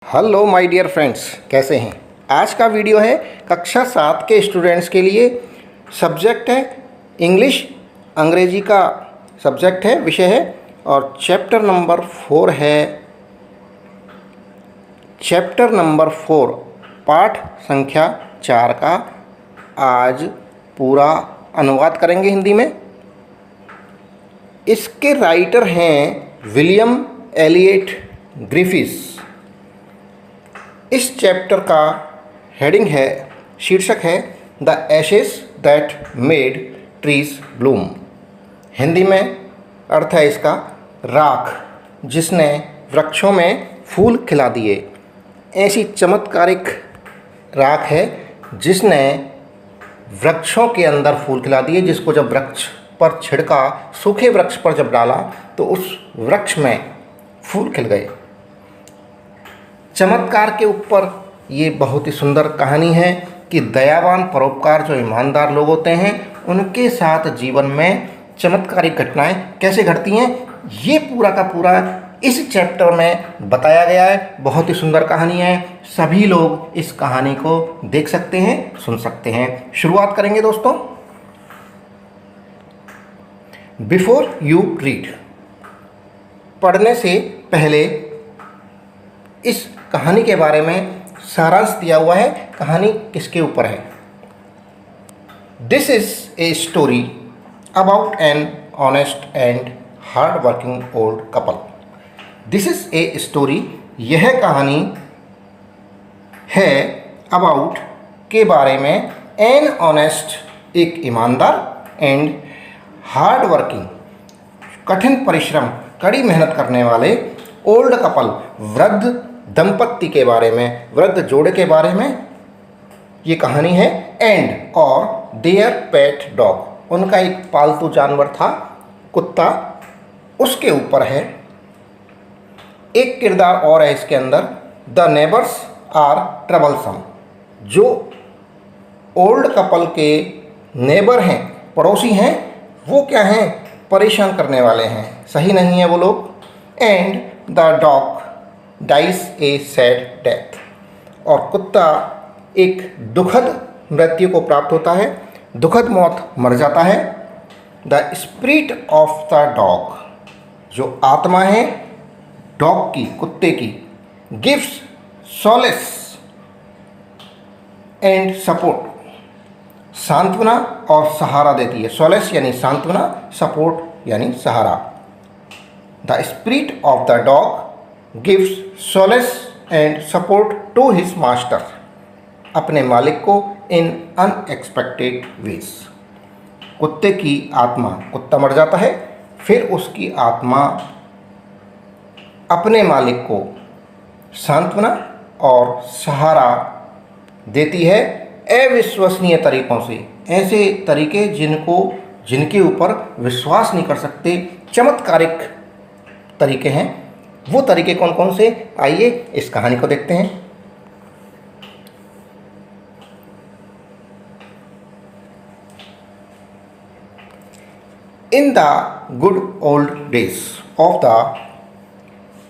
Hello my dear friends, कैसे हैं। आज का वीडियो है कक्षा 7 के स्टूडेंट्स के लिए। सब्जेक्ट है इंग्लिश, अंग्रेजी का सब्जेक्ट है, विषय है। और चैप्टर नंबर 4 है, चैप्टर नंबर 4 पाठ संख्या 4 का आज पूरा अनुवाद करेंगे हिंदी में। इसके राइटर हैं विलियम एलियट ग्रिफिथ। इस चैप्टर का हेडिंग है, शीर्षक है the ashes that made trees Bloom. Hindi में अर्थ है इसका, राख जिसने वृक्षों में फूल खिला दिए। ऐसी चमत्कारिक राख है जिसने वृक्षों के अंदर फूल खिला दिए, जिसको जब वृक्ष पर छिड़का, सूखे वृक्ष पर जब डाला तो उस वृक्ष में फूल खिल गए। चमत्कार के ऊपर ये बहुत ही सुंदर कहानी है कि दयावान, परोपकार, जो ईमानदार लोग होते हैं उनके साथ जीवन में चमत्कारिक घटनाएं कैसे घटती हैं, ये पूरा का पूरा इस चैप्टर में बताया गया है। बहुत ही सुंदर कहानी है, सभी लोग इस कहानी को देख सकते हैं, सुन सकते हैं। शुरुआत करेंगे दोस्तों। बिफोर यू रीड, पढ़ने से पहले इस कहानी के बारे में सारांश दिया हुआ है। कहानी किसके ऊपर है? This is a story about an honest and hard working old couple. This is a story, यह कहानी है अबाउट के बारे में, एन ऑनेस्ट एक ईमानदार, एंड हार्ड वर्किंग कठिन परिश्रम, कड़ी मेहनत करने वाले, ओल्ड कपल वृद्ध दंपत्ति के बारे में, वृद्ध जोड़े के बारे में ये कहानी है। एंड और देयर पेट डॉग, उनका एक पालतू जानवर था, कुत्ता, उसके ऊपर है। एक किरदार और है इसके अंदर, द नेबर्स आर ट्रबलसम। जो ओल्ड कपल के नेबर हैं, पड़ोसी हैं, वो क्या हैं? परेशान करने वाले हैं, सही नहीं है वो लोग। And the dog dies a sad death, और कुत्ता एक दुखद मृत्यु को प्राप्त होता है, दुखद मौत, मर जाता है। The spirit of the dog, जो आत्मा है डॉग की, कुत्ते की, गिव्स सॉलेस एंड सपोर्ट, सांत्वना और सहारा देती है। सॉलेस यानी सांत्वना, सपोर्ट यानी सहारा। The spirit of the dog gives solace and support to his master, अपने मालिक को in unexpected ways। कुत्ते की आत्मा, कुत्ता मर जाता है, फिर उसकी आत्मा अपने मालिक को सांत्वना और सहारा देती है अविश्वसनीय तरीकों से। ऐसे तरीके जिनके ऊपर विश्वास नहीं कर सकते, चमत्कारिक तरीके हैं। वो तरीके कौन कौन से, आइए इस कहानी को देखते हैं। In the good old days of the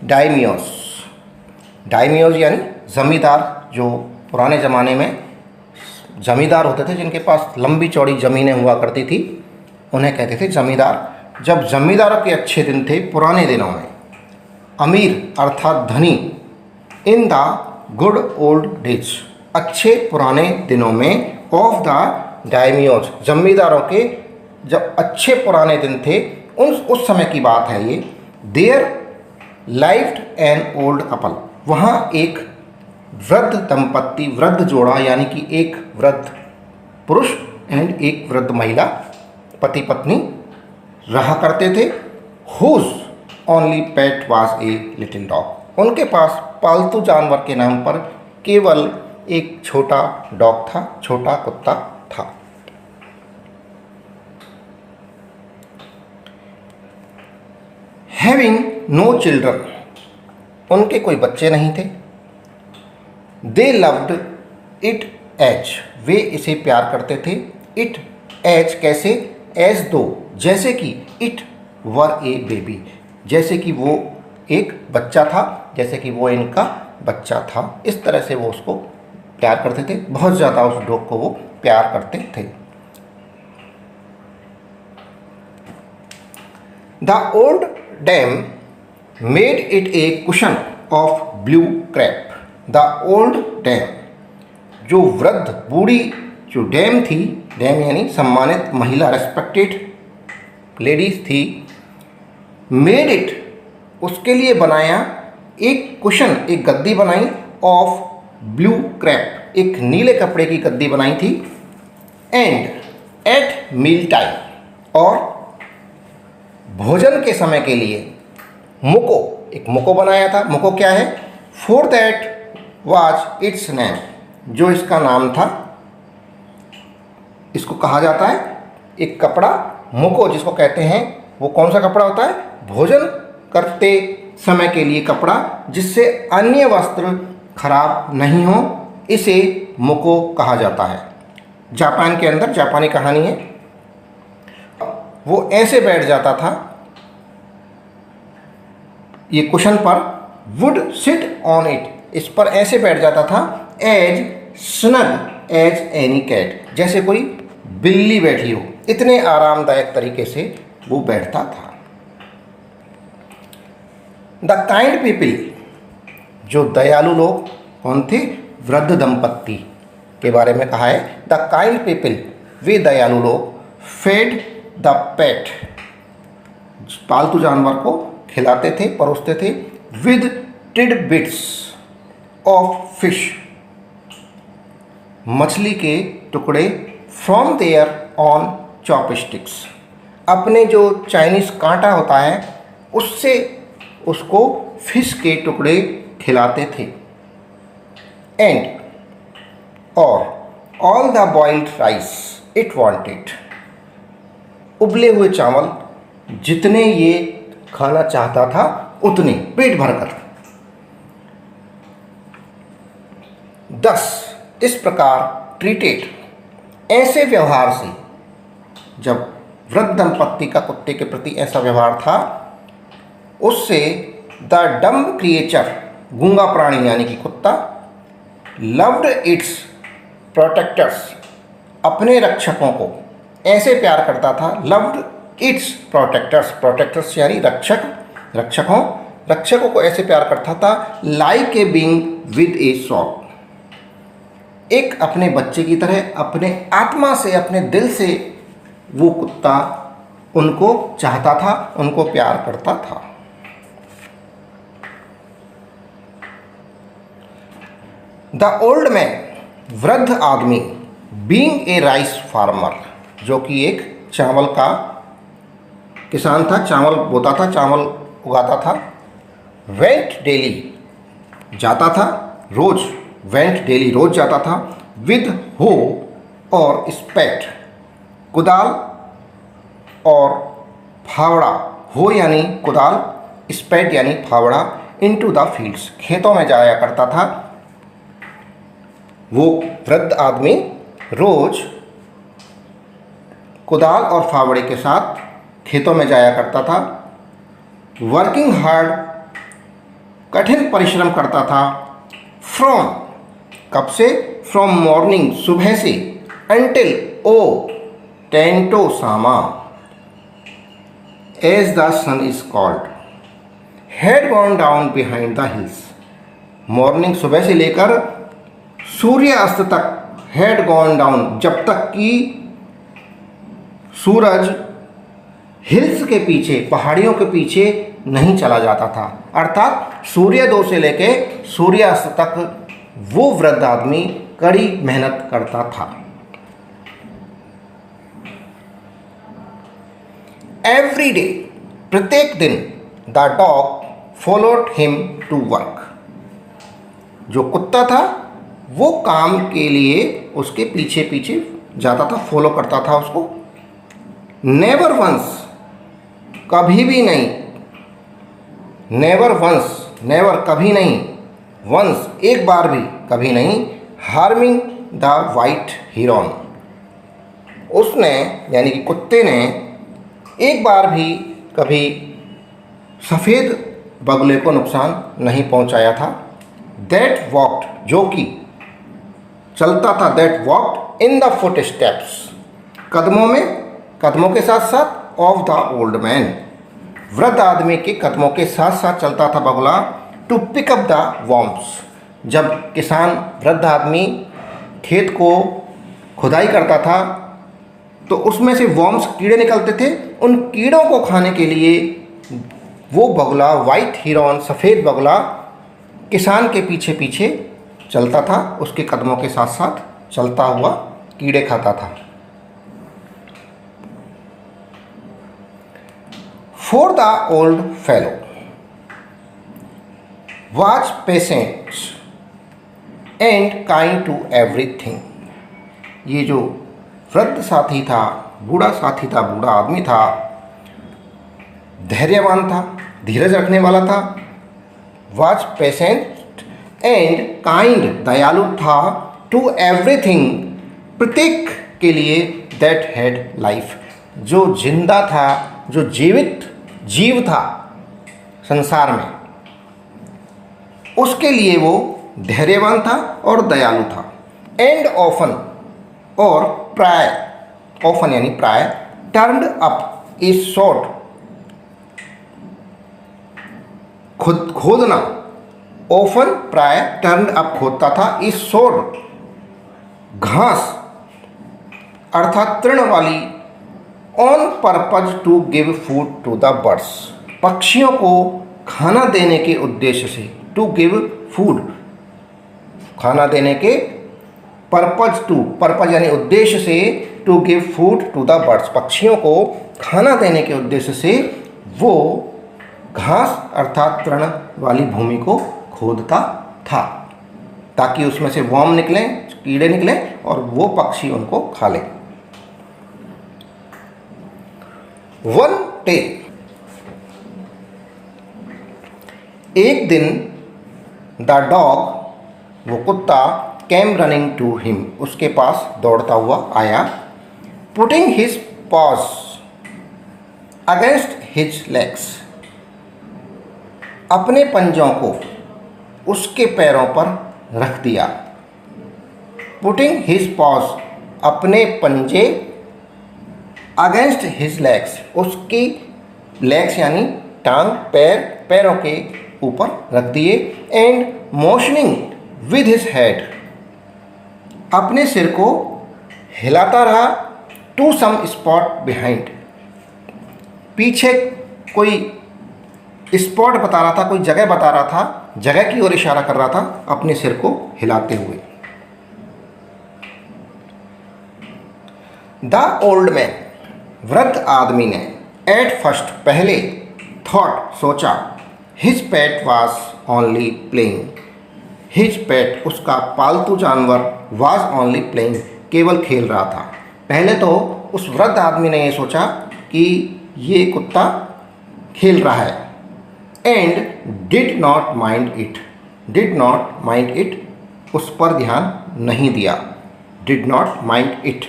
daimyos, daimyos यानी जमींदार, जो पुराने ज़माने में जमींदार होते थे, जिनके पास लंबी चौड़ी ज़मीनें हुआ करती थी, उन्हें कहते थे जमींदार। जब जमींदारों के अच्छे दिन थे पुराने दिनों में, अमीर अर्थात धनी, इन द गुड ओल्ड डेज, अच्छे पुराने दिनों में, ऑफ द डायमियोज, जमींदारों के जब अच्छे पुराने दिन थे, उस समय की बात है ये। There lived an old couple, वहाँ एक वृद्ध दंपत्ति, वृद्ध जोड़ा यानी कि एक वृद्ध पुरुष एंड एक वृद्ध महिला, पति पत्नी रहा करते थे। Whose only pet was a little dog, उनके पास पालतू जानवर के नाम पर केवल एक छोटा डॉग था, छोटा कुत्ता था। हैविंग नो चिल्ड्रन, उनके कोई बच्चे नहीं थे। दे लव्ड इट एज, वे इसे प्यार करते थे। इट एज कैसे? एज दो, जैसे कि इट वर ए बेबी, जैसे कि वो एक बच्चा था, जैसे कि वो इनका बच्चा था। इस तरह से वो उसको प्यार करते थे, बहुत ज़्यादा उस डॉग को वो प्यार करते थे। The old dame made it a cushion of blue crape. The old dame, जो वृद्ध बूढ़ी जो डैम थी, डैम यानी सम्मानित महिला, रेस्पेक्टेड लेडीज थी, मेड इट, उसके लिए बनाया एक कुशन, एक गद्दी बनाई, ऑफ ब्लू क्रैप, एक नीले कपड़े की गद्दी बनाई थी। एंड एट मील टाइम, और भोजन के समय के लिए मुको, एक मुको बनाया था। मुको क्या है? For that was it's name, जो इसका नाम था, इसको कहा जाता है एक कपड़ा मुको, जिसको कहते हैं, वो कौन सा कपड़ा होता है? भोजन करते समय के लिए कपड़ा, जिससे अन्य वस्त्र खराब नहीं हो, इसे मुको कहा जाता है। जापान के अंदर, जापानी कहानी है, वो ऐसे बैठ जाता था ये कुशन पर, वुड सिट ऑन इट, इस पर ऐसे बैठ जाता था, as snug as any cat, जैसे कोई बिल्ली बैठी हो, इतने आरामदायक तरीके से वो बैठता था। द काइंड पीपल, जो दयालु लोग, कौन थे? वृद्ध दंपत्ति के बारे में कहा है। द काइंड पीपल, वे दयालु लोग, फेड द पेट, पालतू जानवर को खिलाते थे, परोसते थे, विद टिडबिट्स ऑफ फिश, मछली के टुकड़े, फ्रॉम देयर ऑन चॉपस्टिक्स, अपने जो चाइनीज़ कांटा होता है उससे उसको फिश के टुकड़े खिलाते थे। एंड और all the boiled rice it wanted, उबले हुए चावल जितने ये खाना चाहता था उतने, पेट भरकर। 10, इस प्रकार ट्रीटेड, ऐसे व्यवहार से, जब वृद्ध दंपत्ति का कुत्ते के प्रति ऐसा व्यवहार था, उससे द डम्ब क्रिएचर, गूंगा प्राणी यानी कि कुत्ता, लव्ड इट्स प्रोटेक्टर्स, अपने रक्षकों को ऐसे प्यार करता था, लव्ड इट्स प्रोटेक्टर्स, प्रोटेक्टर्स यानी रक्षक, रक्षकों को ऐसे प्यार करता था, like a being with a soul, एक अपने बच्चे की तरह, अपने आत्मा से, अपने दिल से वो कुत्ता उनको चाहता था, उनको प्यार करता था। द ओल्ड मैन, वृद्ध आदमी, बीइंग ए राइस फार्मर, जो कि एक चावल का किसान था, चावल बोता था, चावल उगाता था, वेंट डेली, जाता था रोज, वेंट डेली, रोज जाता था, विद हो और स्पेट, कुदाल और फावड़ा, हो यानी कुदाल, स्पेट यानी फावड़ा, इनटू द फील्ड्स, खेतों में जाया करता था। वो वृद्ध आदमी रोज कुदाल और फावड़े के साथ खेतों में जाया करता था। वर्किंग हार्ड, कठिन परिश्रम करता था। फ्रॉम, कब से? फ्रॉम मॉर्निंग, सुबह से, until O Tento Sama, as the sun is called, had gone down behind the hills, morning सुबह से लेकर सूर्यास्त तक, हैड गॉन डाउन, जब तक कि सूरज हिल्स के पीछे, पहाड़ियों के पीछे नहीं चला जाता था, अर्थात सूर्योदय से लेके सूर्यास्त तक वो वृद्ध आदमी कड़ी मेहनत करता था। एवरी डे, प्रत्येक दिन, the dog followed him to work, जो कुत्ता था वो काम के लिए उसके पीछे पीछे जाता था, फॉलो करता था उसको। नेवर वंस, कभी भी नहीं, नेवर वंस, नेवर कभी नहीं, वंस एक बार भी, कभी नहीं, हार्मिंग द वाइट हिरन, उसने यानी कि कुत्ते ने एक बार भी कभी सफ़ेद बगुले को नुकसान नहीं पहुंचाया था। दैट वॉक्ड, जो कि चलता था, that walked in the foot steps, कदमों में, कदमों के साथ साथ, ऑफ द ओल्ड मैन, वृद्ध आदमी के कदमों के साथ साथ चलता था बगुला, to pick up the worms, जब किसान वृद्ध आदमी खेत को खुदाई करता था तो उसमें से वॉर्म्स, कीड़े निकलते थे, उन कीड़ों को खाने के लिए वो बगुला, वाइट हिरन, सफ़ेद बगुला किसान के पीछे पीछे चलता था, उसके कदमों के साथ साथ चलता हुआ कीड़े खाता था। For the old fellow was patient and kind to everything, ये जो वृद्ध साथी था, बूढ़ा साथी था, बूढ़ा आदमी था, धैर्यवान था, धीरज रखने वाला था। was patient and kind, दयालु था, to everything, प्रत्येक के लिए, that had life, जो जिंदा था, जो जीवित जीव था संसार में, उसके लिए वो धैर्यवान था और दयालु था। एंड ऑफन, और प्राय, ऑफन यानी प्राय, टर्न्ड अप इज शॉर्ट, खोदना, ऑफन प्राय, टर्न्ड अप खोदता था, इज शॉर्ट, घास अर्थात तृण वाली, on purpose to give food to the birds, पक्षियों को खाना देने के उद्देश्य से, टू गिव फूड, खाना देने के, पर्पज टू, पर्पज यानी उद्देश्य से, to give food to the birds, पक्षियों को खाना देने के उद्देश्य से वो घास अर्थात तृण वाली भूमि को खोदता था ताकि उसमें से वर्म निकलें, कीड़े निकलें और वो पक्षी उनको खा लें। वन डे, एक दिन, द डॉग, वो कुत्ता, कैम रनिंग टू हिम, उसके पास दौड़ता हुआ आया, putting his pause against his legs, अपने पंजों को उसके पैरों पर रख दिया। पुटिंग हिज पॉज, अपने पंजे, अगेंस्ट हिज लेग्स, उसकी लेग्स यानी टांग, पैर, पैरों के ऊपर रख दिए। एंड मोशनिंग विद हिज हेड, अपने सिर को हिलाता रहा, टू सम स्पॉट बिहाइंड, पीछे कोई स्पॉट बता रहा था, कोई जगह बता रहा था, जगह की ओर इशारा कर रहा था अपने सिर को हिलाते हुए। द ओल्ड मैन, वृद्ध आदमी ने, एट फर्स्ट, पहले, थॉट, सोचा, his pet was only playing, his pet, उसका पालतू जानवर, वॉज ओनली प्लेइंग, केवल खेल रहा था। पहले तो उस वृद्ध आदमी ने ये सोचा कि ये कुत्ता खेल रहा है। And did not mind it, did not mind it, उस पर ध्यान नहीं दिया। डिड नॉट माइंड इट,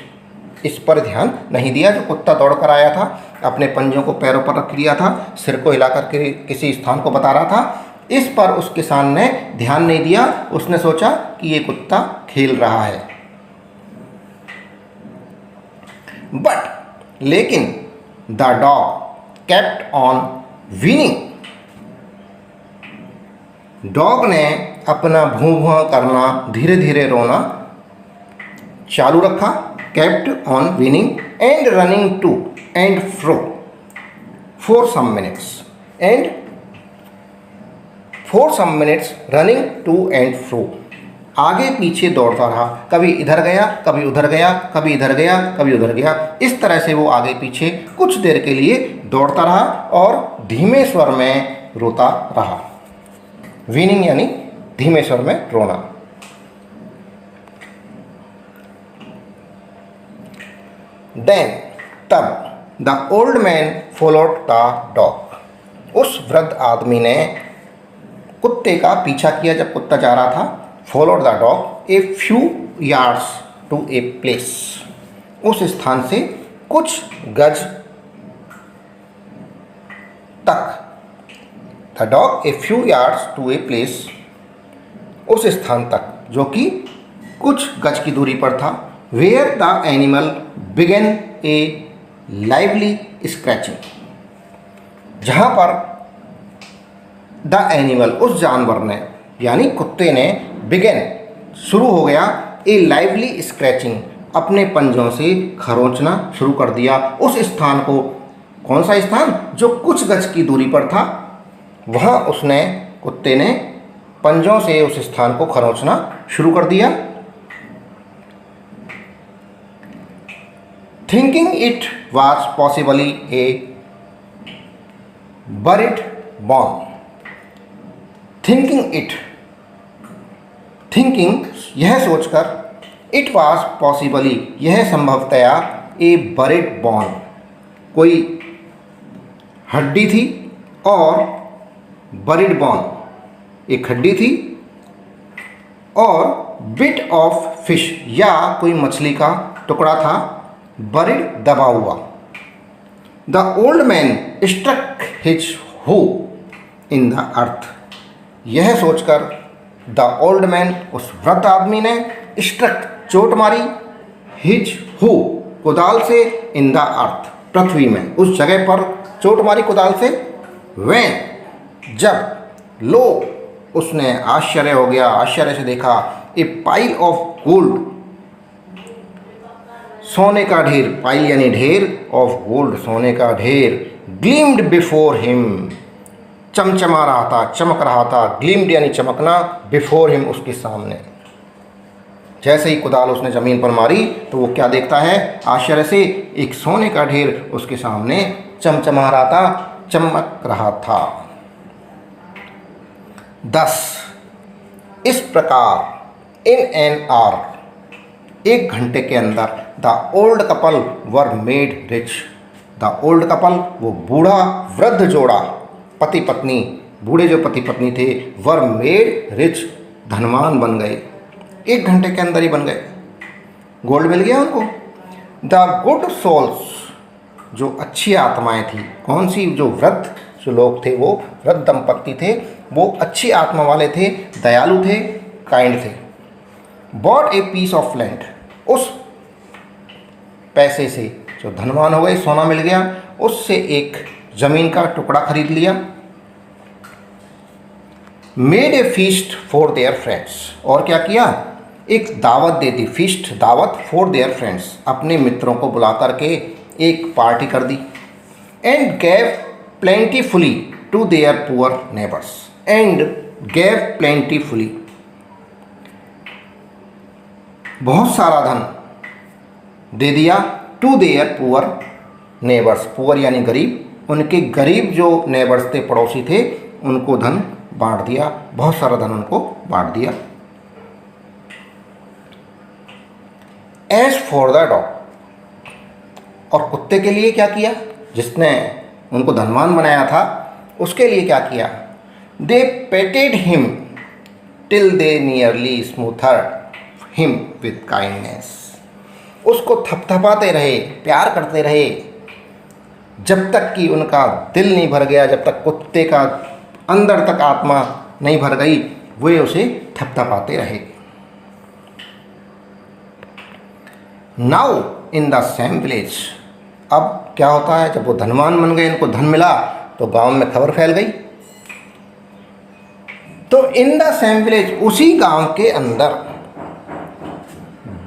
इस पर ध्यान नहीं दिया। जो कुत्ता दौड़ कर आया था, अपने पंजों को पैरों पर रख लिया था, सिर को हिलाकर के किसी स्थान को बता रहा था, इस पर उस किसान ने ध्यान नहीं दिया। उसने सोचा कि ये कुत्ता खेल रहा है। बट, लेकिन, the dog kept on whining, dog ने अपना भूं भूं करना, धीरे धीरे रोना चालू रखा। Kept on whining and running to and fro for some minutes, and for some minutes running to and fro, आगे पीछे दौड़ता रहा, कभी इधर गया, कभी उधर गया, कभी इधर गया, कभी उधर गया। इस तरह से वो आगे पीछे कुछ देर के लिए दौड़ता रहा और धीमे स्वर में रोता रहा। व्हीनिंग यानी धीमे स्वर में रोना। देन, तब, the old man followed the dog, उस वृद्ध आदमी ने कुत्ते का पीछा किया जब कुत्ता जा रहा था। Followed the dog a few yards to a place, उस स्थान से कुछ गज तक। The dog a few yards to a place, उस स्थान तक जो कि कुछ गज की दूरी पर था। Where the animal began a lively scratching, जहाँ पर द एनिमल उस जानवर ने यानी कुत्ते ने बिगेन शुरू हो गया ए लाइवली स्क्रैचिंग अपने पंजों से खरोंचना शुरू कर दिया उस स्थान को। कौन सा स्थान? जो कुछ गज की दूरी पर था, वहाँ उसने कुत्ते ने पंजों से उस स्थान को खरोंचना शुरू कर दिया। Thinking it was possibly a buried bone. Thinking यह सोचकर, इट वाज पॉसिबली यह संभवतया ए बरिड बॉन कोई हड्डी थी, और बरिड बॉन एक हड्डी थी, और बिट ऑफ फिश या कोई मछली का टुकड़ा था, बरिड दबा हुआ। The old man struck his hoe in the earth. यह सोचकर द ओल्ड मैन उस वृद्ध आदमी ने स्ट्रक चोट मारी, हिज हू कुदाल से, इन द अर्थ पृथ्वी में, उस जगह पर चोट मारी कुदाल से। वैन जब, लो उसने आश्चर्य हो गया, आश्चर्य से देखा, ए पाइल ऑफ गोल्ड सोने का ढेर, पाइल यानी ढेर, ऑफ गोल्ड सोने का ढेर, ग्लीम्ड बिफोर हिम चमचमा रहा था, चमक रहा था, ग्लीम्ड यानी चमकना, बिफोर हिम उसके सामने। जैसे ही कुदाल उसने ज़मीन पर मारी तो वो क्या देखता है? आश्चर्य से एक सोने का ढेर उसके सामने चमचमा रहा था, चमक रहा था। 10 इस प्रकार इन एन आवर एक घंटे के अंदर the old couple were made rich. The old couple वो बूढ़ा वृद्ध जोड़ा, पति पत्नी, बूढ़े जो पति पत्नी थे, वर मेड रिच धनवान बन गए, एक घंटे के अंदर ही बन गए, गोल्ड मिल गया उनको। द गुड सोल्स जो अच्छी आत्माएं थी, कौन सी? जो वृद्ध जो लोग थे, वो वृद्ध दंपत्ति थे, वो अच्छी आत्मा वाले थे, दयालु थे, काइंड थे। Bought a piece of land, उस पैसे से जो धनवान हो गए, सोना मिल गया, उससे एक ज़मीन का टुकड़ा खरीद लिया। Made a feast for their friends, और क्या किया? एक दावत दे दी, फीस्ट दावत, फॉर देयर फ्रेंड्स अपने मित्रों को बुला करके एक पार्टी कर दी। And gave plentifully to their poor neighbours, and gave plentifully बहुत सारा धन दे दिया, to their poor neighbours, poor यानी गरीब, उनके गरीब जो नेबर्स थे, पड़ोसी थे, उनको धन बांट दिया, बहुत सारा धन उनको बांट दिया। एज फॉर द डॉग, और कुत्ते के लिए क्या किया? जिसने उनको धनवान बनाया था, उसके लिए क्या किया? They petted him till they nearly smother him with kindness, उसको थपथपाते रहे, प्यार करते रहे, जब तक कि उनका दिल नहीं भर गया, जब तक कुत्ते का अंदर तक आत्मा नहीं भर गई, वे उसे थपथपाते रहे। Now in the same village, अब क्या होता है? जब वो धनवान बन गए, इनको धन मिला, तो गांव में खबर फैल गई। तो इन द सेम विलेज, उसी गांव के अंदर,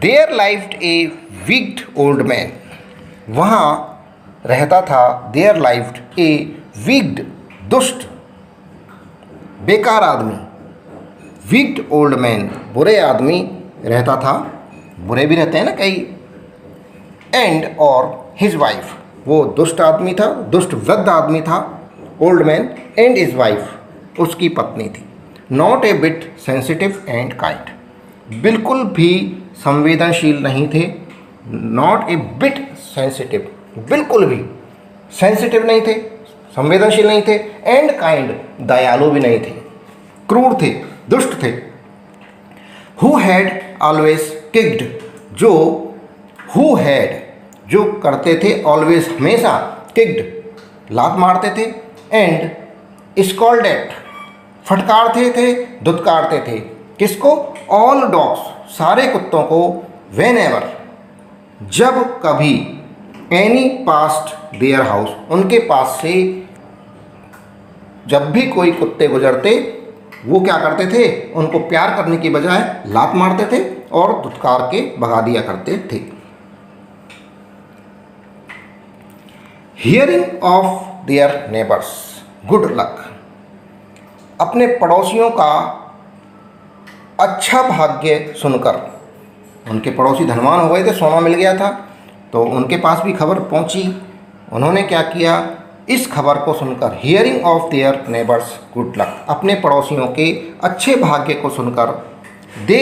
there lived a wicked old man, वहाँ रहता था, देयर लाइव्ड ए विक्ड दुष्ट बेकार आदमी, विक्ड ओल्ड मैन बुरे आदमी रहता था, बुरे भी रहते हैं ना कई। एंड और हिज वाइफ, वो दुष्ट आदमी था, दुष्ट वृद्ध आदमी था, old man, and his wife उसकी पत्नी थी। Not a bit sensitive and kind, बिल्कुल भी संवेदनशील नहीं थे। नॉट ए बिट सेंसिटिव, बिल्कुल भी सेंसिटिव नहीं थे, संवेदनशील नहीं थे, एंड काइंड दयालु भी नहीं थे, क्रूर थे, दुष्ट थे। हु हैड ऑलवेज किक्ड, जो हु हैड जो करते थे, ऑलवेज हमेशा, किक्ड लात मारते थे, एंड स्कॉल्डेड फटकारते थे, दुत्कारते थे, किसको? ऑल डॉग्स, सारे कुत्तों को, वेन एवर, जब कभी, एनी पास्ट देयर हाउस, उनके पास से जब भी कोई कुत्ते गुजरते वो क्या करते थे? उनको प्यार करने की बजाय लात मारते थे और धुतकार के भगा दिया करते थे। Hearing of their neighbours, good luck, अपने पड़ोसियों का अच्छा भाग्य सुनकर, उनके पड़ोसी धनवान हो गए थे, सोना मिल गया था, तो उनके पास भी खबर पहुंची। उन्होंने क्या किया? इस खबर को सुनकर, hearing of their neighbours good luck, अपने पड़ोसियों के अच्छे भाग्य को सुनकर, दे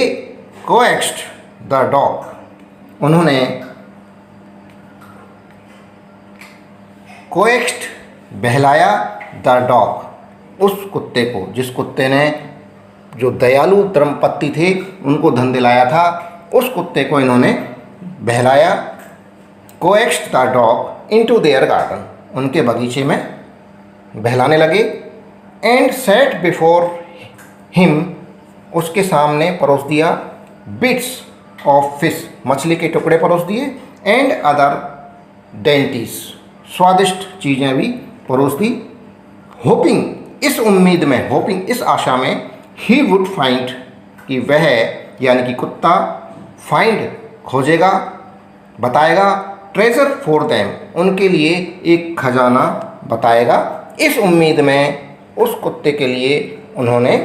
कोएक्स्ड द डॉग, उन्होंने कोएक्स्ड, बहलाया, द डॉग, उस कुत्ते को, जिस कुत्ते ने, जो दयालु धर्मपत्नी थे उनको धन दिलाया था, उस कुत्ते को इन्होंने बहलाया। Coaxed the dog into their garden, उनके बगीचे में बहलाने लगे। एंड सेट बिफोर हिम, उसके सामने परोस दिया, बिट्स ऑफ फिश, मछली के टुकड़े परोस दिए, एंड अदर डेंटिस, स्वादिष्ट चीज़ें भी परोस दी। होपिंग, इस उम्मीद में, होपिंग इस आशा में, ही वुड फाइंड, कि वह यानी कि कुत्ता, फाइंड खोजेगा, बताएगा, ट्रेजर फॉर देम, उनके लिए एक खजाना बताएगा। इस उम्मीद में उस कुत्ते के लिए उन्होंने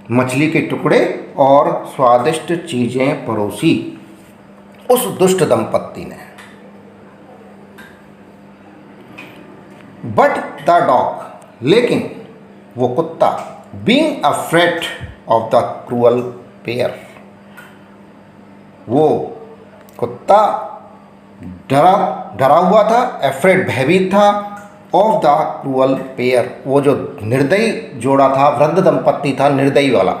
मछली के टुकड़े और स्वादिष्ट चीज़ें परोसी, उस दुष्ट दंपत्ति ने। बट द डॉग, लेकिन वो कुत्ता, being afraid of the cruel pair, वो कुत्ता डरा हुआ था, अफ्रेड भयभीत था, ऑफ द क्रूअल पेयर, वो जो निर्दयी जोड़ा था, वृद्ध दंपत्ति था, निर्दयी वाला,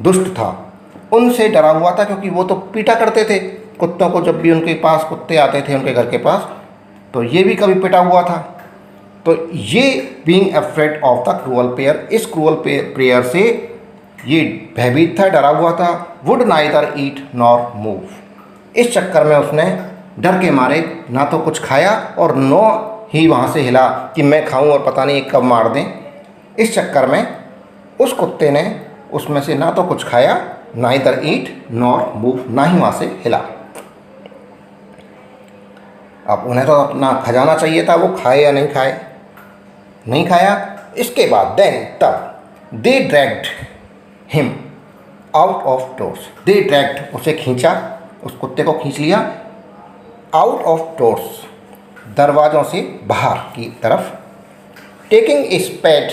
दुष्ट था, उनसे डरा हुआ था, क्योंकि वो तो पीटा करते थे कुत्तों को। जब भी उनके पास कुत्ते आते थे उनके घर के पास, तो ये भी कभी पिटा हुआ था। तो ये being afraid of the cruel pair, इस क्रूअल पेयर से ये भयभीत था, डरा हुआ था। Would neither eat nor move, इस चक्कर में उसने डर के मारे ना तो कुछ खाया और नो ही वहाँ से हिला कि मैं खाऊं और पता नहीं कब मार दें। इस चक्कर में उस कुत्ते ने उसमें से ना तो कुछ खाया, नाइदर ईट नॉर मूव, ना ही वहाँ से हिला। अब उन्हें तो अपना खजाना चाहिए था, वो खाए या नहीं खाए, नहीं खाया। इसके बाद देन, तब, they dragged him out of doors, they dragged, उसे खींचा, उस कुत्ते को खींच लिया, आउट ऑफ डोर्स, दरवाज़ों से बाहर की तरफ। टेकिंग ए स्पैड,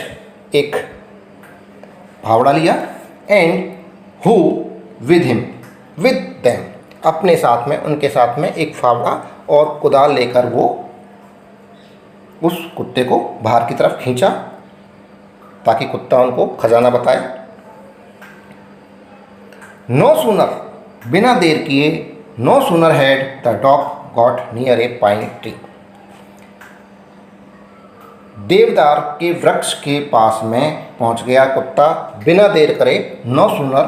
एक फावड़ा लिया, and who with him, with them, अपने साथ में, उनके साथ में एक फावड़ा और कुदाल लेकर वो उस कुत्ते को बाहर की तरफ खींचा ताकि कुत्ता उनको खजाना बताए। नो सूनर, बिना देर किए, no sooner had the dog got near a pine tree, देवदार के वृक्ष के पास में पहुंच गया कुत्ता, बिना देर करे। No sooner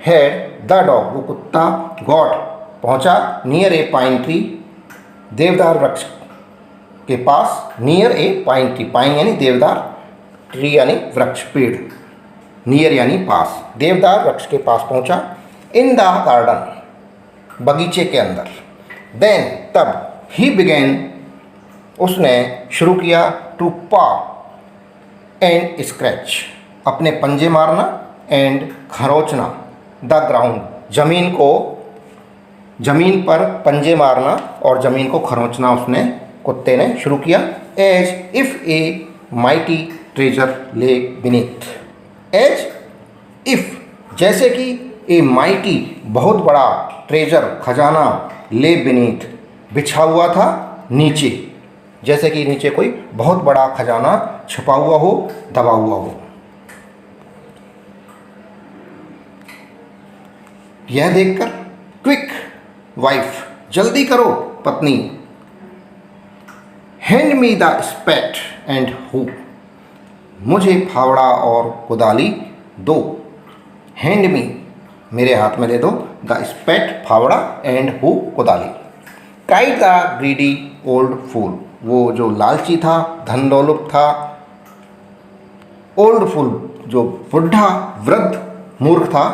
had the dog, वो कुत्ता, गॉट, पहुंचा, नियर ए पाइन ट्री, देवदार वृक्ष के पास, near a pine tree, pine यानी देवदार, ट्री यानी वृक्ष, पेड़, नियर यानी पास, देवदार वृक्ष के पास पहुंचा। इन द गार्डन, बगीचे के अंदर। देन, तब, ही बिगेन, उसने शुरू किया, टू पा एंड स्क्रैच, अपने पंजे मारना, एंड खरोचना, द ग्राउंड, जमीन को, जमीन पर पंजे मारना और ज़मीन को खरोंचना उसने, कुत्ते ने शुरू किया। As if a mighty treasure lay beneath, as if, जैसे कि, ए माइटी, बहुत बड़ा, ट्रेजर, खजाना, ले बीनीथ, बिछा हुआ था नीचे, जैसे कि नीचे कोई बहुत बड़ा खजाना छुपा हुआ हो, दबा हुआ हो। यह देखकर, क्विक वाइफ, जल्दी करो पत्नी, hand me the स्पैट and who, मुझे फावड़ा और कुदाली दो। हैंड मी, मेरे हाथ में दे दो, द स्पेट, फावड़ा, एंड हु, कुदाली। Cried the greedy old fool, वो जो लालची था, धन दौलत था, ओल्ड फूल जो बुढ़ा वृद्ध मूर्ख था,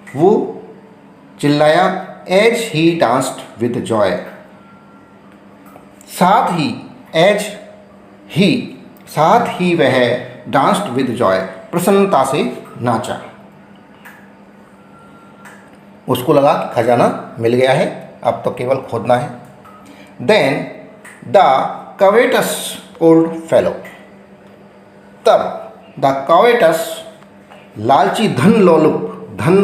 वो चिल्लाया as he danced with joy, साथ ही वह डांस्ड विद जॉय, प्रसन्नता से नाचा। उसको लगा कि खजाना मिल गया है, अब तो केवल खोदना है। देन द कवेटस ओल्ड फेलो, तब द कवेटस लालची धन लोलुप, धन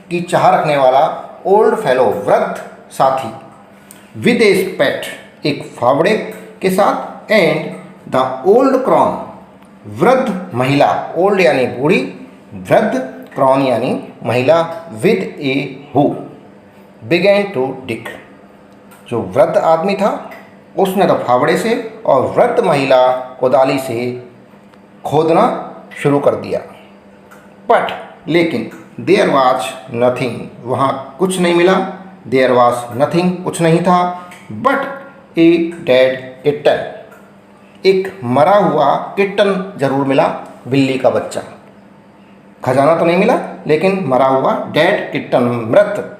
की चाह रखने वाला, ओल्ड फेलो वृद्ध साथी, विद ए स्पेट, एक फावड़े के साथ, एंड द ओल्ड क्रॉन, वृद्ध महिला, ओल्ड यानी बूढ़ी, वृद्ध, क्रॉन यानी महिला, with a hoe, began to dig, जो वृद्ध आदमी था उसने तो फावड़े से और वृद्ध महिला कुदाली से खोदना शुरू कर दिया। बट लेकिन देयर वाज नथिंग, वहाँ कुछ नहीं मिला, देयर वाज नथिंग, कुछ नहीं था, बट ए डेड किटन, एक मरा हुआ किटन जरूर मिला, बिल्ली का बच्चा। खजाना तो नहीं मिला लेकिन मरा हुआ डेड किटन, मृत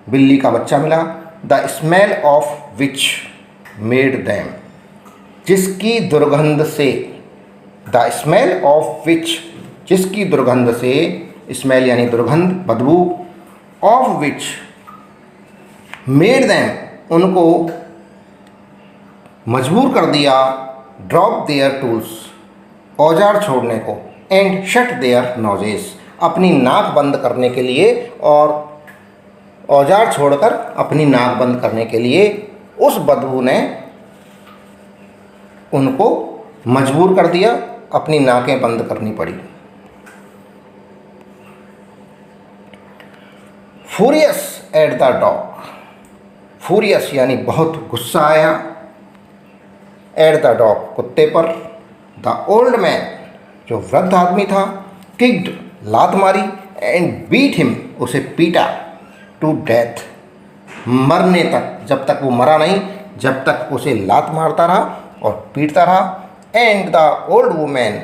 बिल्ली का बच्चा मिला। The smell of which made them, जिसकी दुर्गंध से, द स्मेल ऑफ विच, जिसकी दुर्गंध से, स्मेल यानी दुर्गंध, बदबू, ऑफ विच मेड दैम, उनको मजबूर कर दिया, ड्रॉप देयर टूल्स, औजार छोड़ने को, एंड शट देयर नोजेस, अपनी नाक बंद करने के लिए, और औजार छोड़कर अपनी नाक बंद करने के लिए उस बदबू ने उनको मजबूर कर दिया, अपनी नाकें बंद करनी पड़ी। फूरियस एट द डॉग, फूरियस यानी बहुत गुस्सा आया, एट द डॉग, कुत्ते पर, द ओल्ड मैन, जो वृद्ध आदमी था, किक्ड, लात मारी, एंड बीट हिम, उसे पीटा, टू डेथ, मरने तक, जब तक वो मरा नहीं, जब तक उसे लात मारता रहा और पीटता रहा। एंड द ओल्ड वुमेन,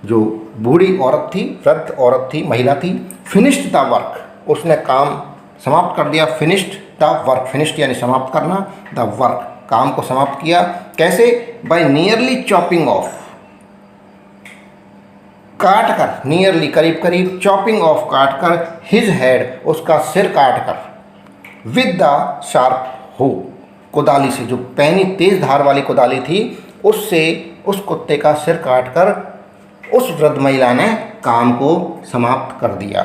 जो बूढ़ी औरत थी, वृद्ध औरत थी, महिला थी, फिनिश्ड द वर्क, उसने काम समाप्त कर दिया, फिनिश्ड द वर्क, फिनिश्ड यानी समाप्त करना, द वर्क, काम को समाप्त किया। कैसे? बाय नियरली चॉपिंग ऑफ, काट कर, नियरली करीब करीब, चॉपिंग ऑफ काट कर, हिज हेड, उसका सिर काट कर, विद द शार्प हो, कुदाली से, जो पैनी तेज धार वाली कुदाली थी, उससे उस कुत्ते का सिर काट कर उस वृद्ध महिला ने काम को समाप्त कर दिया।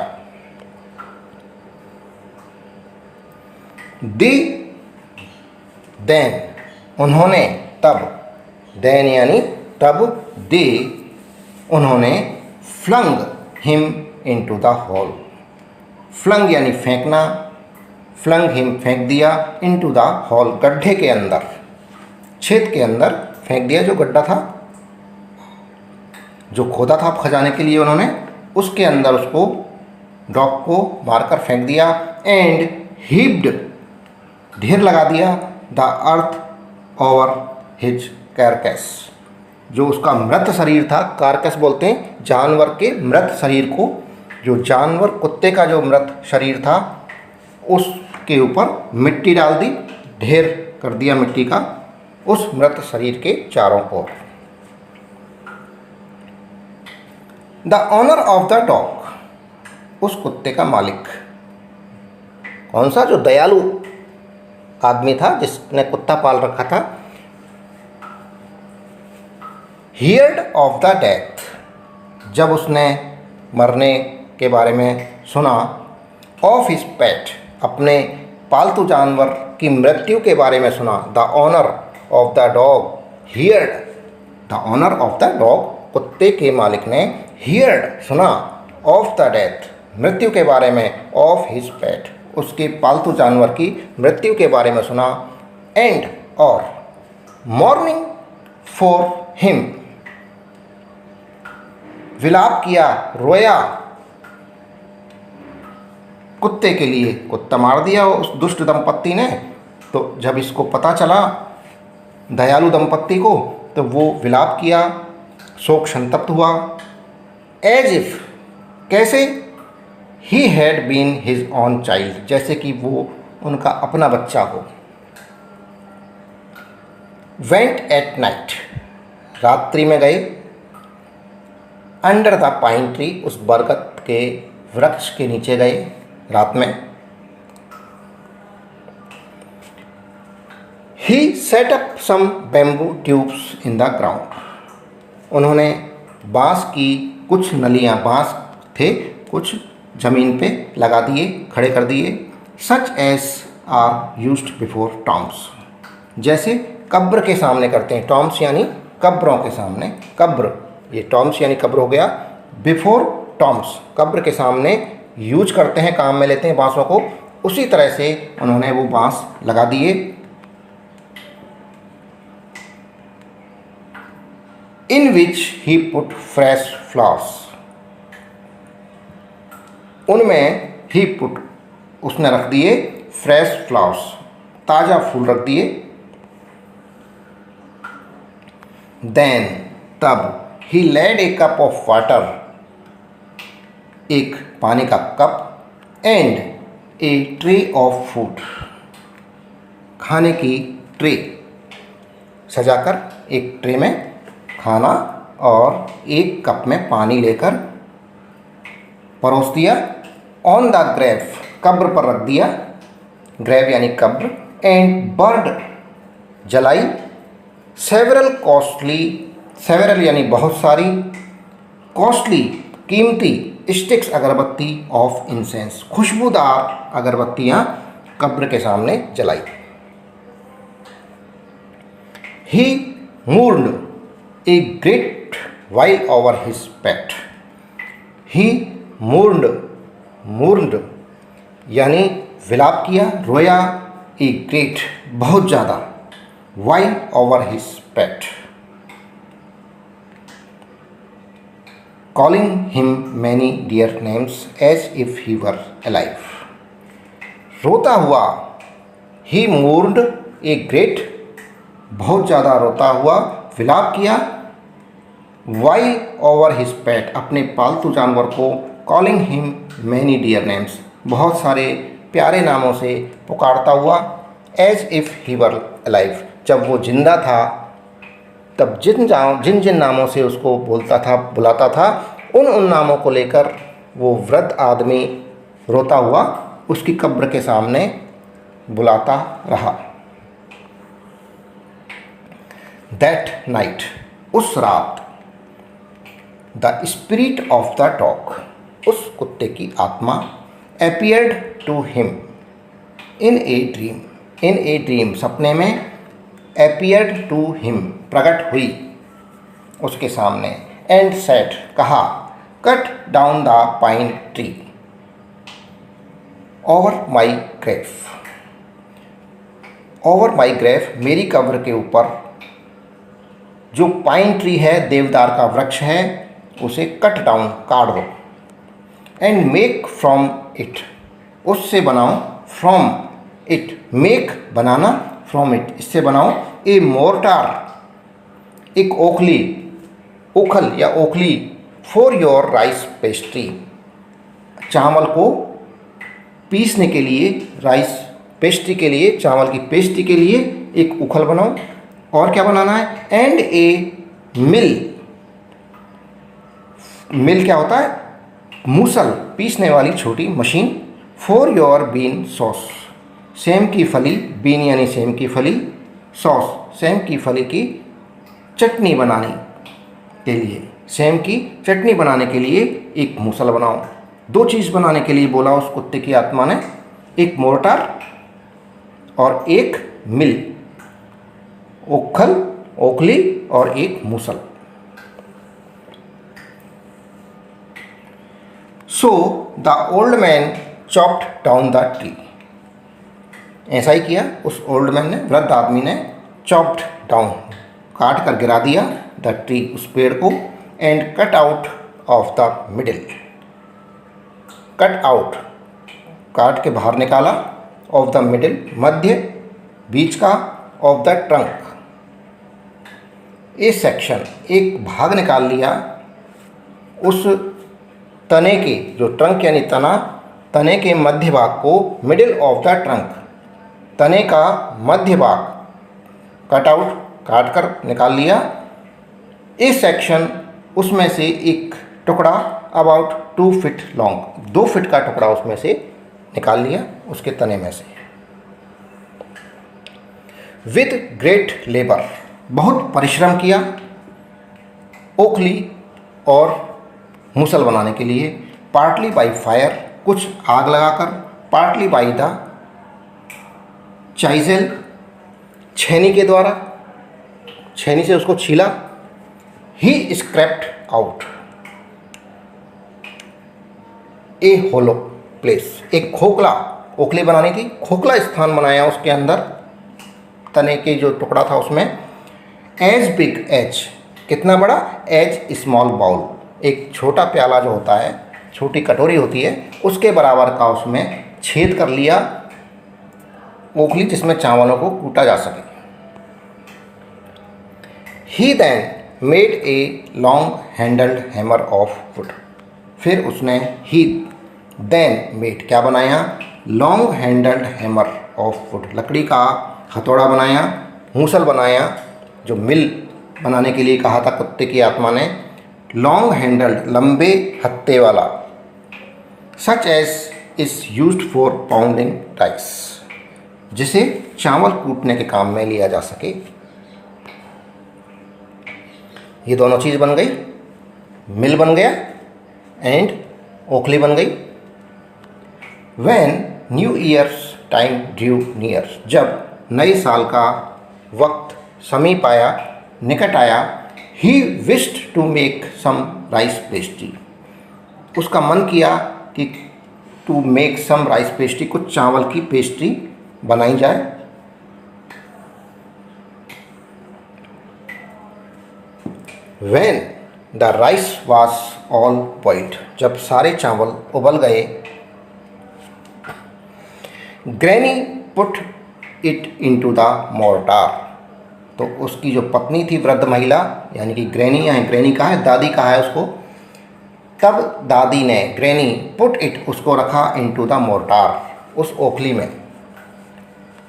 दे देन, उन्होंने, तब, देन यानी तब, दे, उन्होंने, flung him into the hole, flung यानी फेंकना, फ्लंग हिम फेंक दिया, इनटू द हॉल, गड्ढे के अंदर, छेद के अंदर फेंक दिया, जो गड्ढा था, जो खोदा था खजाने के लिए उन्होंने, उसके अंदर उसको, डॉग को मारकर फेंक दिया। एंड हीप्ड, ढेर लगा दिया, द अर्थ ओवर हिज कैरकेस, जो उसका मृत शरीर था, कारकस बोलते हैं जानवर के मृत शरीर को, जो जानवर कुत्ते का जो मृत शरीर था उसके ऊपर मिट्टी डाल दी, ढेर कर दिया मिट्टी का उस मृत शरीर के चारों ओर। The owner of the dog, उस कुत्ते का मालिक, कौन सा? जो दयालु आदमी था जिसने कुत्ता पाल रखा था। हियर्ड ऑफ द डेथ, जब उसने मरने के बारे में सुना, ऑफ हिज पेट, अपने पालतू जानवर की मृत्यु के बारे में सुना, the owner of the dog heard, the owner of the dog, कुत्ते के मालिक ने, हियर्ड, सुना, ऑफ द डेथ, मृत्यु के बारे में, ऑफ हिज पेट, उसके पालतू जानवर की मृत्यु के बारे में सुना। एंड, और, मॉर्निंग फॉर हिम, विलाप किया, रोया कुत्ते के लिए कुत्ता मार दिया उस दुष्ट दंपत्ति ने। तो जब इसको पता चला दयालु दंपत्ति को, तो वो विलाप किया, शोक संतप्त हुआ। एज इफ, कैसे, he had been his own child, जैसे कि वो उनका अपना बच्चा हो। वेंट एट नाइट, रात्रि में गए। अंडर द पाइन ट्री, उस बरगद के वृक्ष के नीचे गए रात में। He set up some bamboo tubes in the ground, उन्होंने बांस की कुछ नलियां, बांस थे कुछ जमीन पे लगा दिए, खड़े कर दिए। Such as are used before tombs, जैसे कब्र के सामने करते हैं। टॉम्स यानी कब्रों के सामने, कब्र, ये टॉम्स यानी कब्र हो गया। बिफोर टॉम्स, कब्र के सामने यूज करते हैं, काम में लेते हैं बांसों को, उसी तरह से उन्होंने वो बांस लगा दिए। इन विच ही पुट फ्रेश फ्लावर्स, उनमें ही पुट, उसने रख दिए, फ्रेश फ्लावर्स, ताज़ा फूल रख दिए। देन, तब, he laid a cup of water, एक पानी का cup, and a tray of food, खाने की ट्रे सजाकर एक ट्रे में खाना और एक कप में पानी लेकर परोस दिया। ऑन द ग्रेव, कब्र पर रख दिया, ग्रेव यानी कब्र। एंड बर्ड, जलाई। सेवरल कॉस्टली, सेवरल यानी बहुत सारी, कॉस्टली कीमती, स्टिक्स अगरबत्ती ऑफ इंसेंस, खुशबूदार अगरबत्तियाँ कब्र के सामने जलाई। He mourned a great wail over his pet, he mourned यानी विलाप किया, रोया, ए ग्रेट बहुत ज़्यादा, wail over his pet, calling him many dear names as if he were alive, रोता हुआ। he mourned a great, बहुत ज़्यादा रोता हुआ, विलाप किया। while over his pet, अपने पालतू जानवर को, calling him many dear names, बहुत सारे प्यारे नामों से पुकारता हुआ। as if he were alive, जब वो जिंदा था तब जिन जिन नामों से उसको बोलता था, बुलाता था, उन नामों को लेकर वो वृद्ध आदमी रोता हुआ उसकी कब्र के सामने बुलाता रहा। दैट नाइट, उस रात, the spirit of the dog, उस कुत्ते की आत्मा, appeared to him in a dream, in a dream, सपने में, appeared to him, प्रकट हुई उसके सामने। एंड सेड, कहा, cut down the pine tree over my grave, over my grave, मेरी कब्र के ऊपर जो पाइन ट्री है, देवदार का वृक्ष है, उसे कट डाउन, काट दो। एंड मेक फ्रॉम इट, उससे बनाओ, from it, make banana, from it इससे बनाओ, ए मोर्टार, एक ओखली, उखल या ओखली, फॉर योर राइस पेस्ट्री, चावल को पीसने के लिए, राइस पेस्ट्री के लिए, चावल की पेस्ट्री के लिए एक उखल बनाओ। और क्या बनाना है? एंड ए मिल, मिल क्या होता है? मूसल, पीसने वाली छोटी machine. For your bean sauce, same की फली, बीन यानी सेम की फली, सॉस सेम की फली की चटनी बनाने के लिए, सेम की चटनी बनाने के लिए एक मूसल बनाओ। दो चीज़ बनाने के लिए बोला उस कुत्ते की आत्मा ने, एक मोर्टार और एक मिल, ओखल, ओखली और एक मूसल। So the old man chopped down the tree, ऐसा ही किया उस ओल्ड मैन ने, वृद्ध आदमी ने, चॉप्ड डाउन, काट कर गिरा दिया, द ट्री, उस पेड़ को, and cut out of the middle, cut out काट के बाहर निकाला, ऑफ द मिडिल मध्य, बीच का, of the trunk A section एक भाग निकाल लिया उस तने के, जो ट्रंक यानी तना, तने के मध्य भाग को, मिडिल ऑफ द ट्रंक तने का मध्य भाग कट आउट काट कर निकाल लिया। ए सेक्शन उसमें से एक टुकड़ा अबाउट 2 फीट लॉन्ग, 2 फीट का टुकड़ा उसमें से निकाल लिया उसके तने में से। विद ग्रेट लेबर बहुत परिश्रम किया ओखली और मूसल बनाने के लिए। पार्टली बाई फायर कुछ आग लगाकर, पार्टली बाई द चाइजल छेनी के द्वारा, छेनी से उसको छीला। ही स्क्रैप्ड आउट ए होलो प्लेस, एक खोखला, ओखली बनानी थी, खोखला स्थान बनाया उसके अंदर, तने के जो टुकड़ा था उसमें। एज बिग एज, कितना बड़ा, एज स्मॉल बाउल, एक छोटा प्याला जो होता है, छोटी कटोरी होती है, उसके बराबर का उसमें छेद कर लिया ओखली, जिसमें चावलों को कूटा जा सके। He then made a long handled hammer of wood, फिर उसने ही देन मेड क्या बनाया, long handled hammer of wood, लकड़ी का हथौड़ा बनाया, मूसल बनाया, जो मिल बनाने के लिए कहा था कुत्ते की आत्मा ने। लॉन्ग हैंडल्ड लंबे हत्थे वाला, such as is used for pounding rice, जिसे चावल कूटने के काम में लिया जा सके। ये दोनों चीज़ बन गई, मिल बन गया एंड ओखली बन गई। When New Year's time drew near, जब नए साल का वक्त समीप आया, निकट आया। He wished to make some rice pastry, उसका मन किया कि to make some rice pastry, कुछ चावल की पेस्ट्री बनाई जाए। When the rice was all boiled, जब सारे चावल उबल गए। Granny put it into the mortar, तो उसकी जो पत्नी थी वृद्ध महिला, यानी कि ग्रैनी, यहाँ ग्रैनी कहा है, दादी कहा है उसको, तब दादी ने, ग्रैनी पुट इट, उसको रखा, इनटू द मोर्टार, उस ओखली में,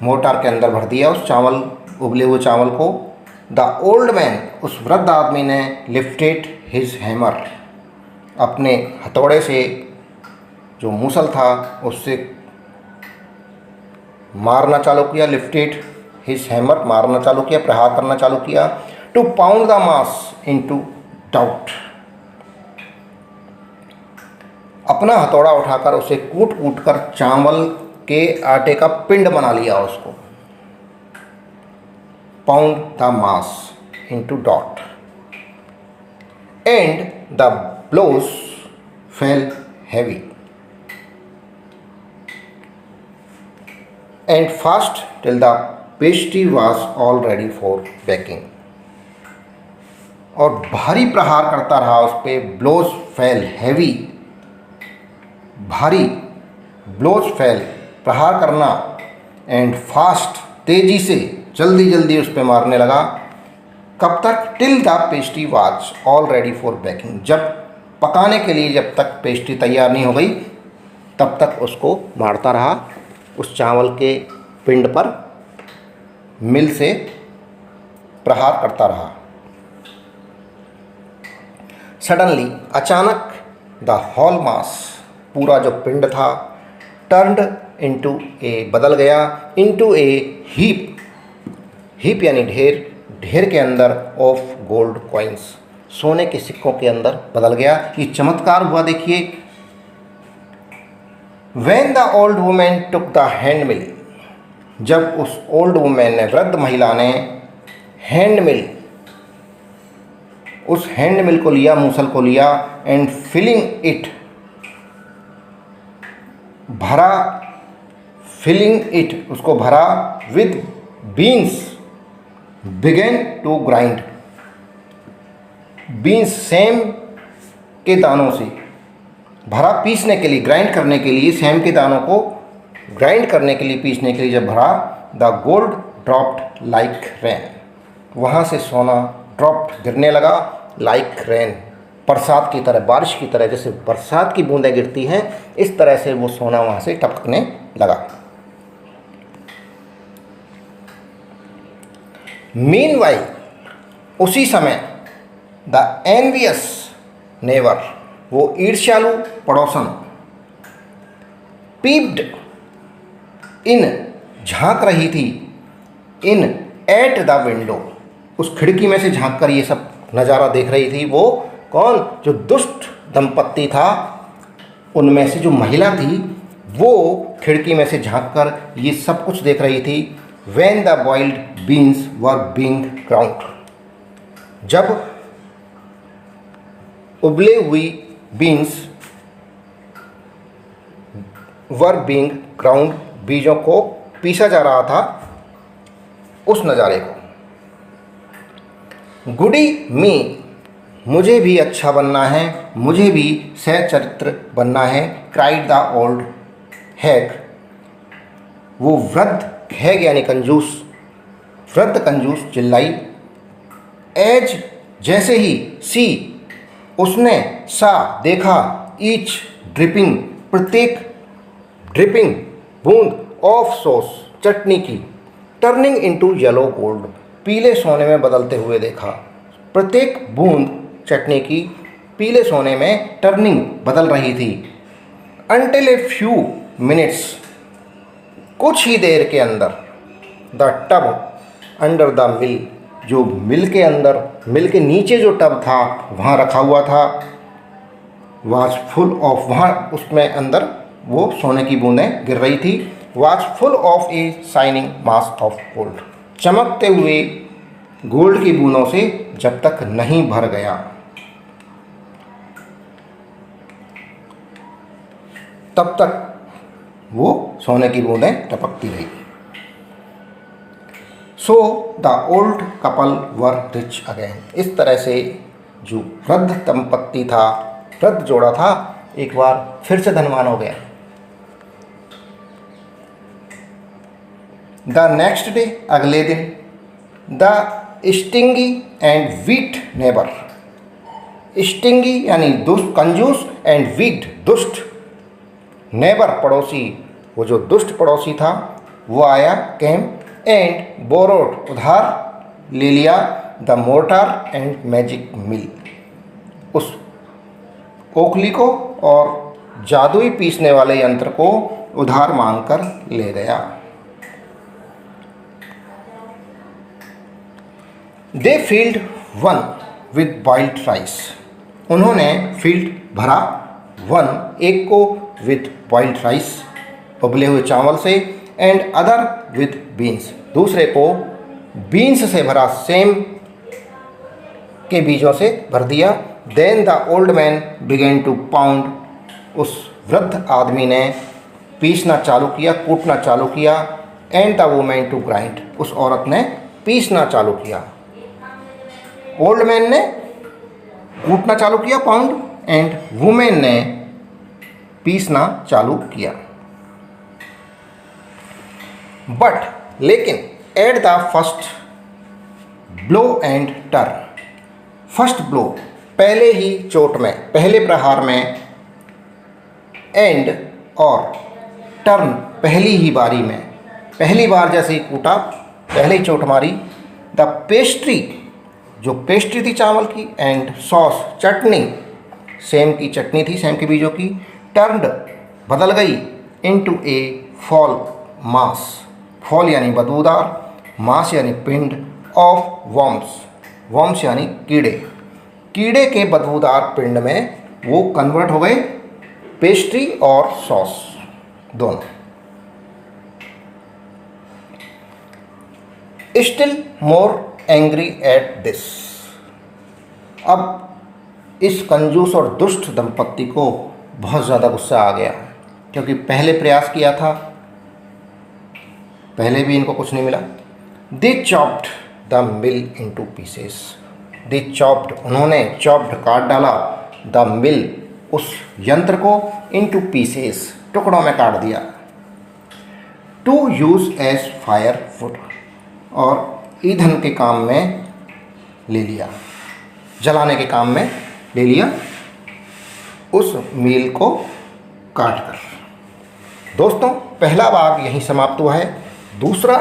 मोर्टार के अंदर भर दिया उस चावल, उबले हुए चावल को। द ओल्ड मैन, उस वृद्ध आदमी ने, लिफ्टेड हिज हैमर, अपने हथौड़े से, जो मूसल था उससे मारना चालू किया। लिफ्टेड हिज हैमर, मारना चालू किया, प्रहार करना चालू किया। To pound the mass into dough, अपना हथौड़ा उठाकर उसे कूट कूट कर चावल के आटे का पिंड बना लिया उसको। Pound the mass into dough and the blows fell heavy and fast till the pastry was all ready for baking, और भारी प्रहार करता रहा उस पर। ब्लोज फेल हैवी, भारी, ब्लोज फेल प्रहार करना, एंड फास्ट तेजी से, जल्दी जल्दी उस पर मारने लगा। कब तक, till the pastry was all ready for baking, जब पकाने के लिए, जब तक पेस्ट्री तैयार नहीं हो गई तब तक उसको मारता रहा उस चावल के पिंड पर, मिल से प्रहार करता रहा। सडनली, अचानक, द होल मास, पूरा जो पिंड था, टर्न्ड इनटू ए, बदल गया, इनटू ए हीप, हीप यानी ढेर, ढेर के अंदर, ऑफ गोल्ड कॉइन्स, सोने के सिक्कों के अंदर बदल गया। ये चमत्कार हुआ, देखिए। When the old women took the hand mill, जब उस ओल्ड वुमेन ने, वृद्ध महिला ने, हैंड मिल, उस हैंड मिल को लिया, मूसल को लिया, एंड फिलिंग इट, भरा, फिलिंग इट, उसको भरा, with beans, began to grind, beans, सेम के दानों से भरा, पीसने के लिए, ग्राइंड करने के लिए सेम के दानों को ग्राइंड करने के लिए, पीसने के लिए जब भरा, the gold dropped like rain, वहाँ से सोना ड्रॉप्ड गिरने लगा, लाइक रेन, बरसात की तरह, बारिश की तरह, जैसे बरसात की बूंदें गिरती हैं इस तरह से वो सोना वहाँ से टपकने लगा। मीनवाइल, उसी समय, द एनवियस नेवर, वो ईर्ष्यालु पड़ोसन, पीप्ड इन, झांक रही थी, इन एट द विंडो, उस खिड़की में से झांक कर ये सब नज़ारा देख रही थी। वो कौन? जो दुष्ट दंपत्ति था, उनमें से जो महिला थी वो खिड़की में से झांक कर ये सब कुछ देख रही थी। When the boiled beans were being ground, जब उबले हुई बीन्स were being ground, बीजों को पीसा जा रहा था, उस नज़ारे को। गुडी मी, मुझे भी अच्छा बनना है, मुझे भी सहचरित्र बनना है। क्राइड द ओल्ड हैग, वो वृद्ध, हैग यानी कंजूस, वृद्ध कंजूस चिल्लाई। एज, जैसे ही, सी, उसने, सा, देखा, ईच ड्रिपिंग, प्रत्येक ड्रिपिंग बूंद, ऑफ सॉस, चटनी की, टर्निंग इनटू येलो गोल्ड, पीले सोने में बदलते हुए देखा। प्रत्येक बूंद चटनी की पीले सोने में टर्निंग, बदल रही थी। अनटिल ए फ्यू मिनट्स, कुछ ही देर के अंदर, the tub under the mill, जो मिल के अंदर, मिल के नीचे जो टब था वहाँ रखा हुआ था, वाज फुल ऑफ, वहाँ उसमें अंदर वो सोने की बूंदें गिर रही थी। Was full of a shining mass of gold, चमकते हुए गोल्ड की बूंदों से जब तक नहीं भर गया, तब तक वो सोने की बूंदें टपकती रही। So the old couple were rich again, इस तरह से जो वृद्ध दंपत्ति था, वृद्ध जोड़ा था, एक बार फिर से धनवान हो गया। द नेक्स्ट डे, अगले दिन, the stingy and wheat neighbour, stingy यानी दुष्ट, कंजूस, एंड वीट, दुष्ट, नेबर, पड़ोसी, वो जो दुष्ट पड़ोसी था वो आया, केम, एंड बोरोड, उधार ले लिया, द मोर्टार एंड मैजिक मिल, उस ओखली को और जादुई पीसने वाले यंत्र को उधार मांगकर ले गया। They filled one with boiled rice, उन्होंने फील्ड भरा, वन, एक को, विद बॉइल्ड राइस, उबले हुए चावल से, एंड अदर विद बीन्स, दूसरे को बीन्स से भरा, सेम के बीजों से भर दिया। Then the old man began to pound, उस वृद्ध आदमी ने पीसना चालू किया, कूटना चालू किया। And the woman to grind, उस औरत ने पीसना चालू किया। ओल्ड मैन ने कूटना चालू किया, पाउंड, एंड वुमेन ने पीसना चालू किया। बट, लेकिन, at the first blow and turn, first blow, पहले ही चोट में, पहले प्रहार में, एंड, और, टर्न, पहली ही बारी में, पहली बार जैसे ही कूटा, पहले ही चोट मारी। द पेस्ट्री, जो पेस्ट्री थी चावल की, एंड सॉस, चटनी, सेम की चटनी थी, सेम के बीजों की, टर्न्ड, बदल गई, इनटू ए फॉल मास, फॉल यानी बदबूदार, मास यानी पिंड, ऑफ वॉर्म्स, वॉर्म्स यानी कीड़े, कीड़े के बदबूदार पिंड में वो कन्वर्ट हो गए, पेस्ट्री और सॉस दोनों। Still more angry at this, अब इस कंजूस और दुष्ट दंपत्ति को बहुत ज़्यादा गुस्सा आ गया, क्योंकि पहले प्रयास किया था, पहले भी इनको कुछ नहीं मिला। They chopped the mill into pieces, they chopped, उन्होंने, चॉप्ड, काट डाला, द मिल, उस यंत्र को, इनटू पीसेस, टुकड़ों में काट दिया। टू यूज़ एज फायरवुड, और ईंधन के काम में ले लिया, जलाने के काम में ले लिया उस मील को काट कर। दोस्तों, पहला भाग यहीं समाप्त हुआ है। दूसरा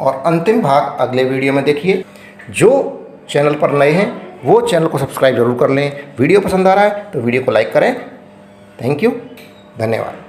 और अंतिम भाग अगले वीडियो में देखिए। जो चैनल पर नए हैं वो चैनल को सब्सक्राइब जरूर कर लें। वीडियो पसंद आ रहा है तो वीडियो को लाइक करें। थैंक यू, धन्यवाद।